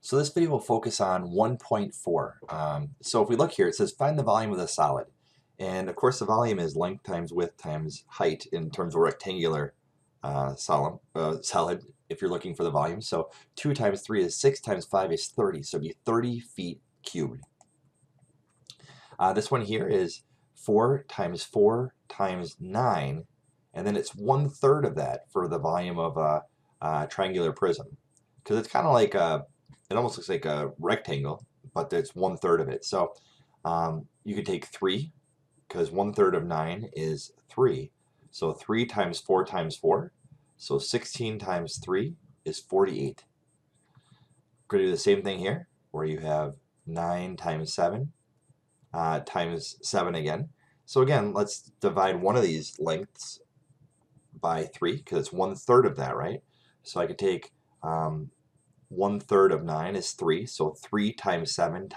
So this video will focus on 1.4. So if we look here, it says find the volume of the solid. And of course the volume is length times width times height in terms of rectangular solid if you're looking for the volume. So 2 times 3 is 6 times 5 is 30. So it'd be 30 feet cubed. This one here is 4 times 9. And then it's 1/3 of that for the volume of a triangular prism. Because it's kind of like it almost looks like a rectangle, but it's 1/3 of it. So you could take 3, because 1/3 of 9 is 3. So 3 times 4 times 4. So 16 times 3 is 48. We're going to do the same thing here, where you have 9 times 7 times 7 again. So again, let's divide one of these lengths by 3, because it's 1/3 of that, right? So I could take 1/3 of 9 is 3, so 3 times 7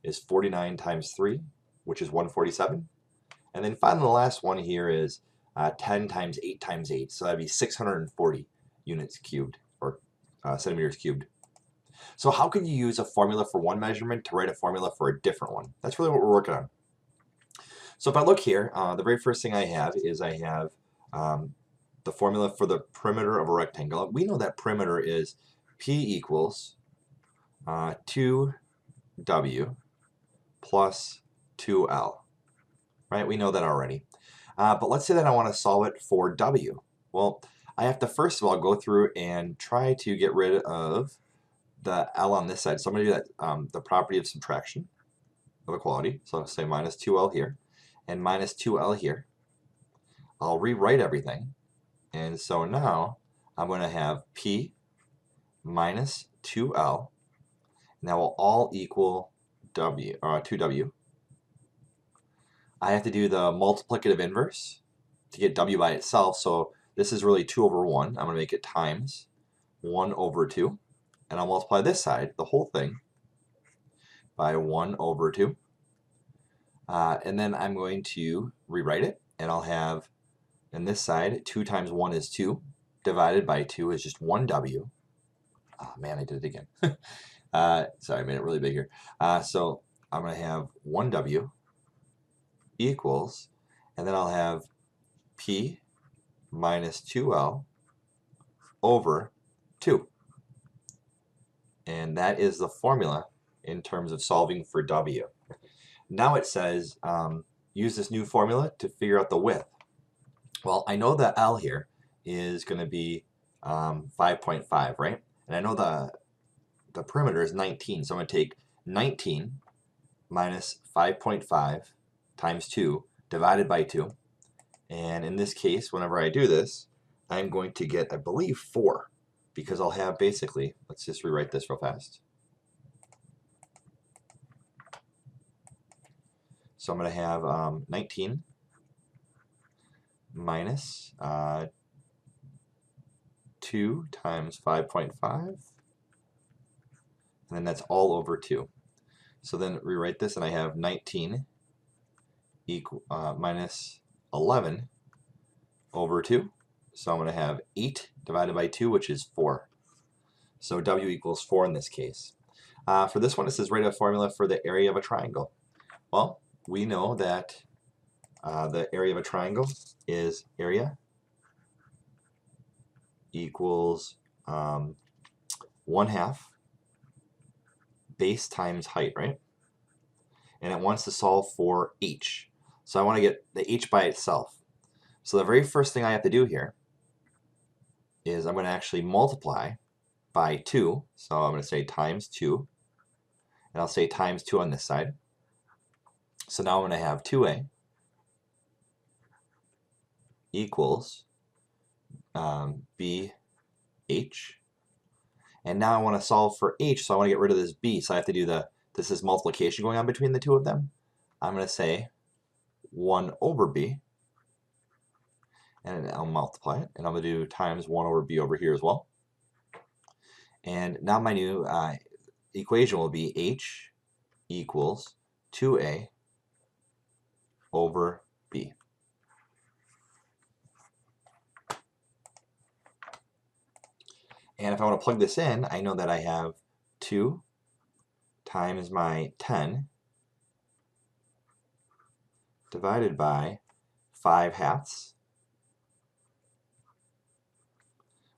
is 49 times 3, which is 147. And then finally the last one here is 10 times 8 times 8, so that'd be 640 units cubed, or centimeters cubed. So how can you use a formula for one measurement to write a formula for a different one? That's really what we're working on. So if I look here, the very first thing I have is the formula for the perimeter of a rectangle. We know that perimeter is P equals 2W plus 2L, right? We know that already. But let's say that I want to solve it for W. Well, I have to first of all go through and try to get rid of the L on this side. So I'm going to do that, the property of subtraction of equality. So I'll say minus 2L here and minus 2L here. I'll rewrite everything. And so now I'm going to have P minus 2L, and that will all equal W, 2W. I have to do the multiplicative inverse to get W by itself, so this is really 2 over 1. I'm going to make it times 1 over 2, and I'll multiply this side, the whole thing, by 1 over 2. And then I'm going to rewrite it, and I'll have, in this side, 2 times 1 is 2, divided by 2 is just 1W. Oh man, I did it again. Sorry, I made it really big here. So I'm going to have 1W equals, and then I'll have P minus 2L over 2. And that is the formula in terms of solving for W. Now it says use this new formula to figure out the width. Well, I know the L here is going to be 5.5, right? And I know the perimeter is 19, so I'm going to take 19 minus 5.5 times 2 divided by 2. And in this case, whenever I do this, I'm going to get, I believe, 4, because I'll have basically, let's just rewrite this real fast. So I'm going to have 19 minus 2 times 5.5, and then that's all over 2. So then rewrite this, and I have 19 minus 11 over 2. So I'm going to have 8 divided by 2, which is 4. So W equals 4 in this case. For this one, it says write a formula for the area of a triangle. Well, we know that the area of a triangle is area equals 1/2 base times height, right? And it wants to solve for H. So I want to get the H by itself. So the very first thing I have to do here is I'm going to actually multiply by 2. So I'm going to say times 2. And I'll say times 2 on this side. So now I'm going to have 2A equals BH. And now I want to solve for H, so I want to get rid of this B. So I have to do this is multiplication going on between the two of them. I'm going to say 1 over B. And I'll multiply it, and I'm going to do times 1 over B over here as well. And now my new equation will be H equals 2A over B. And if I want to plug this in, I know that I have 2 times my 10 divided by 5/2,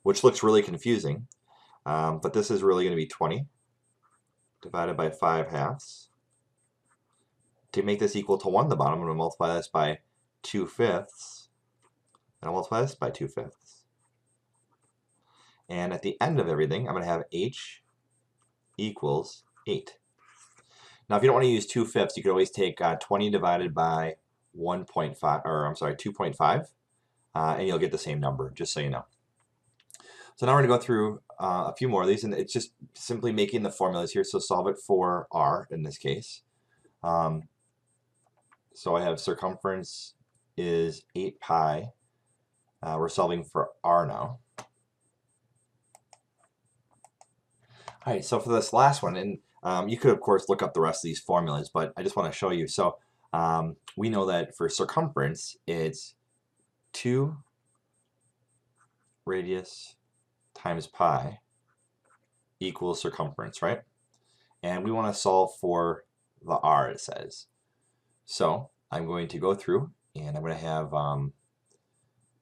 which looks really confusing, but this is really going to be 20 divided by 5/2. To make this equal to 1 at the bottom, I'm going to multiply this by 2/5, and I'll multiply this by 2/5. And at the end of everything, I'm going to have h equals 8. Now, if you don't want to use 2/5, you could always take 20 divided by 1.5, or I'm sorry, 2.5, and you'll get the same number, just so you know. So now we're going to go through a few more of these, and it's just simply making the formulas here. So solve it for r in this case. So I have circumference is 8 pi. We're solving for r now. All right, so for this last one, and you could, of course, look up the rest of these formulas, but I just want to show you. So we know that for circumference, it's 2 radius times pi equals circumference, right? And we want to solve for the r, it says. So I'm going to go through, and I'm going to have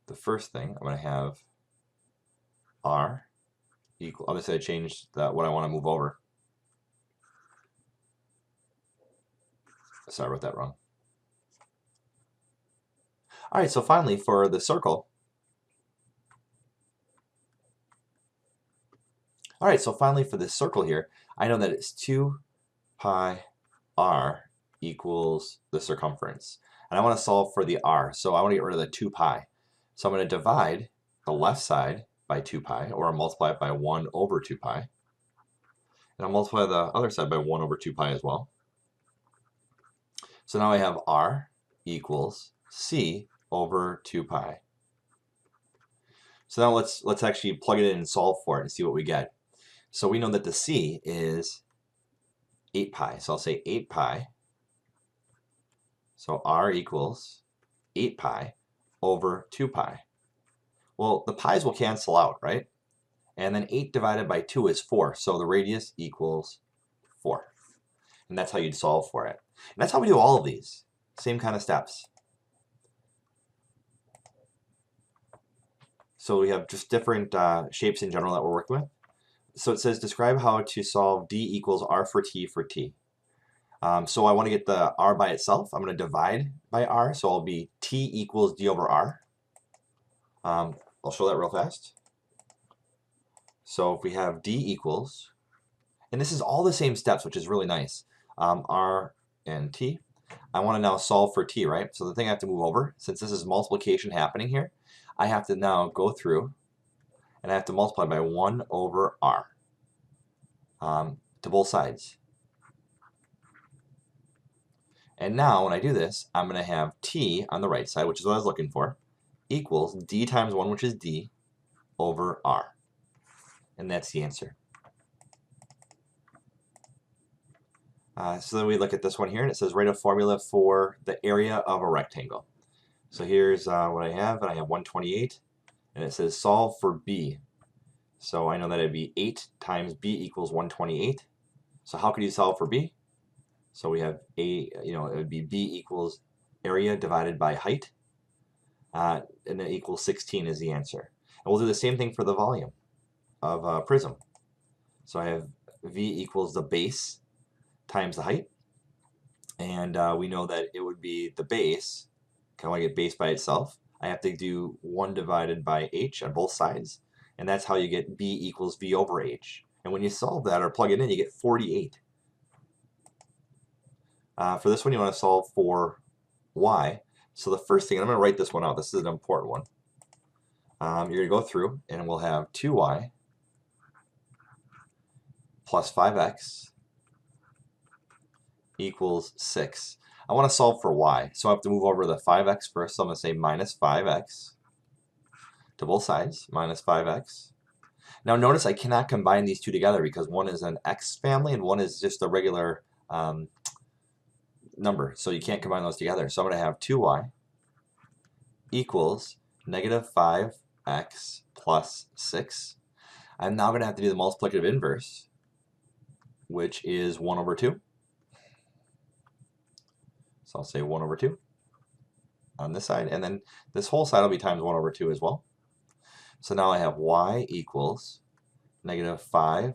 the first thing, I'm going to have r equal, obviously I changed what I want to move over. Sorry, I wrote that wrong. All right, so finally for the circle. All right, so finally for this circle here, I know that it's 2 pi r equals the circumference. And I want to solve for the r, so I want to get rid of the 2 pi. So I'm going to divide the left side by 2 pi, or I'll multiply it by 1 over 2 pi. And I'll multiply the other side by 1 over 2 pi as well. So now I have r equals c over 2 pi. So now let's actually plug it in and solve for it and see what we get. So we know that the c is 8 pi. So I'll say 8 pi. So r equals 8 pi over 2 pi. Well, the pi's will cancel out, right? And then 8 divided by 2 is 4. So the radius equals 4. And that's how you'd solve for it. And that's how we do all of these. Same kind of steps. So we have just different shapes in general that we're working with. So it says describe how to solve d equals r for t for t. So I want to get the r by itself. I'm going to divide by r. So I'll be t equals d over r. I'll show that real fast. So if we have d equals, and this is all the same steps, which is really nice, r and t. I want to now solve for t, right? So the thing I have to move over, since this is multiplication happening here, I have to now go through and I have to multiply by 1 over r to both sides. And now when I do this, I'm going to have t on the right side, which is what I was looking for, equals d times 1, which is d, over r. And that's the answer. So then we look at this one here, and it says write a formula for the area of a rectangle. So here's what I have, and I have 128, and it says solve for b. So I know that it'd be 8 times b equals 128. So how could you solve for b? So we have it would be b equals area divided by height, and then equals 16 is the answer. And we'll do the same thing for the volume of a prism. So I have v equals the base times the height, and we know that it would be the base. I want to get base by itself. I have to do 1 divided by h on both sides, and that's how you get b equals v over h. And when you solve that or plug it in, you get 48. For this one, you want to solve for y. So the first thing, and I'm going to write this one out. This is an important one. You're going to go through, and we'll have 2y plus 5x equals 6. I want to solve for y, so I have to move over the 5x first. So I'm going to say minus 5x to both sides, minus 5x. Now notice I cannot combine these two together because one is an x family and one is just a regular number. So you can't combine those together. So I'm going to have 2y equals negative 5x plus 6. I'm now going to have to do the multiplicative inverse. which is 1 over 2. So I'll say 1 over 2 on this side, and then this whole side will be times 1 over 2 as well. So now I have y equals negative 5x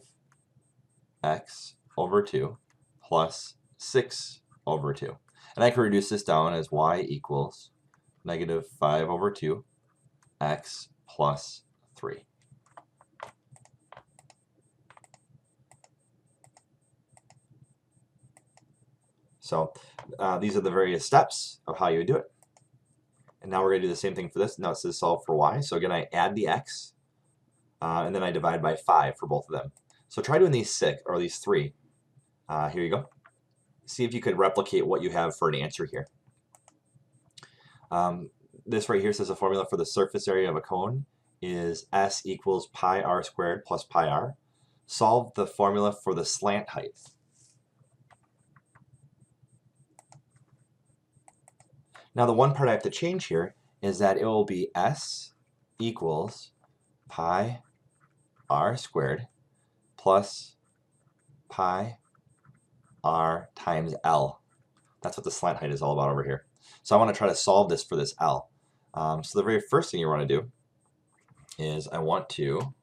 over 2 plus 6 over 2. And I can reduce this down as y equals negative 5 over 2 x plus 3. So these are the various steps of how you would do it. And now we're going to do the same thing for this. Now it says solve for y. So again, I add the x, and then I divide by 5 for both of them. So try doing these these three. Here you go. See if you could replicate what you have for an answer here. This right here says the formula for the surface area of a cone is s equals pi r squared plus pi r. Solve the formula for the slant height. Now the one part I have to change here is that it will be s equals pi r squared plus pi r times L. That's what the slant height is all about over here. So I want to try to solve this for this L. So the very first thing you want to do is I want to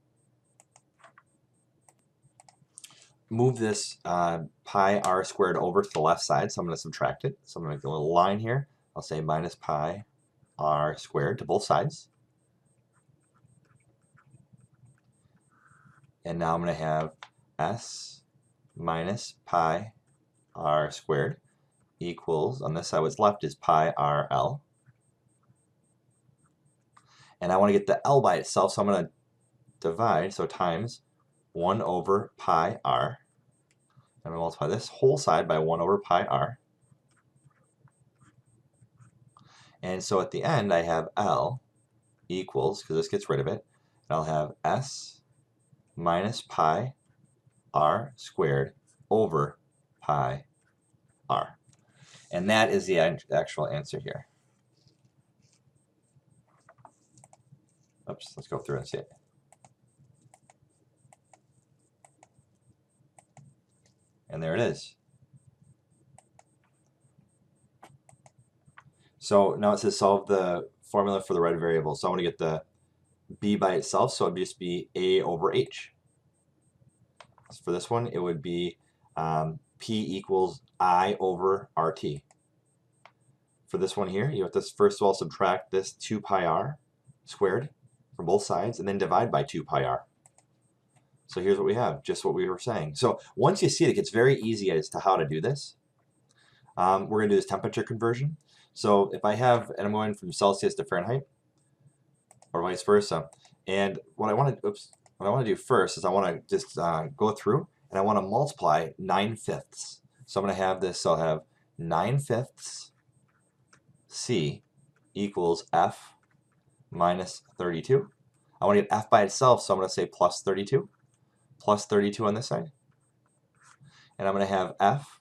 move this pi r squared over to the left side. So I'm going to subtract it. So I'm going to make a little line here. I'll say minus pi r squared to both sides. And now I'm going to have s minus pi r squared equals, on this side what's left is pi r L. And I want to get the L by itself, so I'm going to divide, so times 1 over pi r. I'm going to multiply this whole side by 1 over pi r. And so at the end I have L equals, because this gets rid of it, I'll have s minus pi r squared over pi r. And that is the actual answer here. Oops, let's go through and see it. And there it is. So now it says solve the formula for the red variable. So I want to get the b by itself, so it would just be a over h. So for this one, it would be p equals I over RT. For this one here, you have to first of all subtract this 2 pi r squared from both sides, and then divide by 2 pi r. So here's what we have, just what we were saying. So once you see it, it gets very easy as to how to do this. We're going to do this temperature conversion. So if I have, and I'm going from Celsius to Fahrenheit, or vice versa, and what I want to do first is I want to just go through, and I want to multiply 9/5. So I'm going to have this, so I'll have 9/5 C equals F minus 32. I want to get F by itself, so I'm going to say plus 32. Plus 32 on this side. And I'm going to have F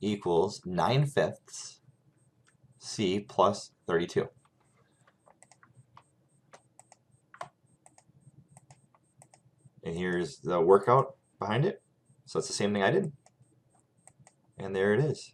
equals 9/5 C plus 32. And here's the workout behind it. So it's the same thing I did. And there it is.